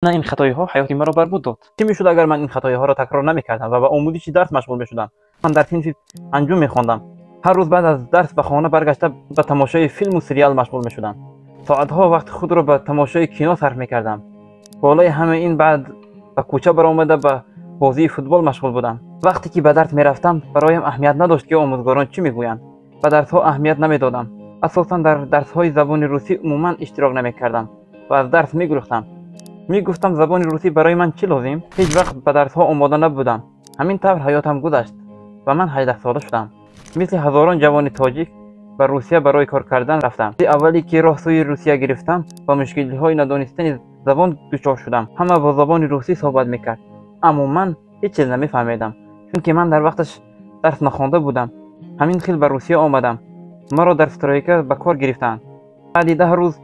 نه، این خطایی‌ها حیات مرا برباد داد. چه میشد اگر من این خطایی‌ها را تکرار نمی‌کردم و به آموزش درس مشغول می‌شدم؟ من در صنف انجم می‌خواندم. هر روز بعد از درس به خانه برگشته به تماشای فیلم و سریال مشغول می‌شدم. ساعت‌ها وقت خود را به تماشای کینو صرف می‌کردم. بالای همه این بعد به کوچه برآمده به بازی فوتبال مشغول بودم. وقتی که به درس می‌رفتم برایم اهمیت نداشت که آموزگاران چی می‌گویند. به درس‌ها اهمیت نمی‌دادم. اساساً در درس‌های زبان روسی عموماً اشتراک نمی‌کردم و از درس می‌گریختم. میگفتم زبان روسی برای من چی لازم؟ هیچ وقت به درس‌ها آماده نبودم. همین طور حیاتم گذشت و من 18 ساله شدم. مثل هزاران جوان تاجیک به روسیه برای کار کردن رفتم. اولی که راه سوی روسیه گرفتم با مشکل‌های ندانستن زبان دچار شدم. همه با زبان روسی صحبت میکرد، اما من هیچ چیز نمیفهمیدم، چون که من در وقتش درس نخوانده بودم. همین خیل به روسیه آمدم. مرا در استرایکر به کار گرفتند. بعد 10 روز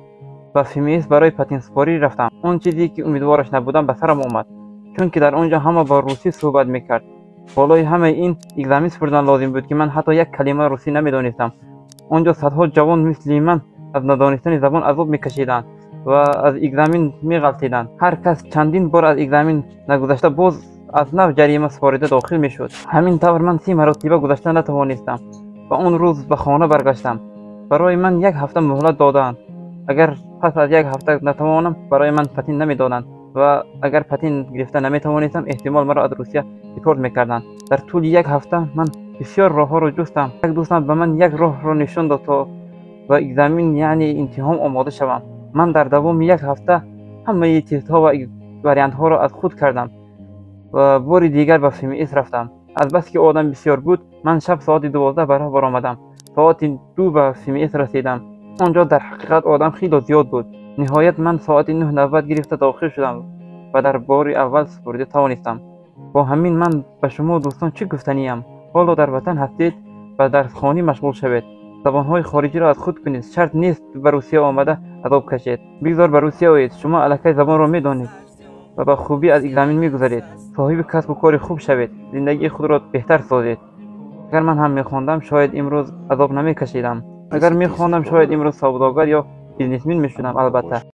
به فیمیس برای پتین سپاری رفتم. اون چیزی که امیدوارش نبودم به سرم آمد، چون که در آنجا همه با روسی صحبت میکرد. بالای همه این اگزمین سپردن لازم بود که من حتی یک کلمه روسی نمیدانستم. آنجا صدها جوان مثل من از ندانستن زبان عذاب میکشیدند و از اگزمین میغلطیدند. هر کس چندین بار از اگزمین نگذشته باز از نو جریمه سپارده داخل میشد. همین طور من 30 مرتبه گذشته نتوانستم و اون روز به خانه برگشتم. برای من 1 هفته مهلت دادند. اگر پس از 1 هفته نتوانم، برای من پتین نمیدادند و اگر پتین گرفته نمیتوانستم احتمال مرا از روسیه دیپورت میکردند. در طول 1 هفته من بسیار راهها را جستم. یک دوستم به من یک راه را نشان داد تا و اگزمین یعنی امتحان آماده شوم. من در دوام 1 هفته همه تست‌ها و واریانت ها را از خود کردم و بار دیگر به فیمیس رفتم. از بس که آدم بسیار بود، من شب ساعت 12 به راه برآمدم. ساعت 2 به فیمیس رسیدم. آنجا در حقیقت آدم خیلی زیاد بود. نهایت من ساعت 9 نوبت گرفته داخل شدم و در بار اول سپرده توانستم. با همین من به شما دوستان چه گفتنیم؟ حالا در وطن هستید و درس خوانی مشغول شوید. زبانهای خارجی را از خود کنید. شرط نیست به روسیه آمده عذاب کشید. بگذار به روسیه آیید. شما الکی زبان را میدانید و به خوبی از اگزمین میگذرید. صاحب کسب و کار خوب شوید. زندگی خود را بهتر سازید. اگر من هم میخواندم شاید امروز عذاب نمیکشیدم. اگر میخواندم شاید امروز سوداگر یا بیزنسمن میشدم. البته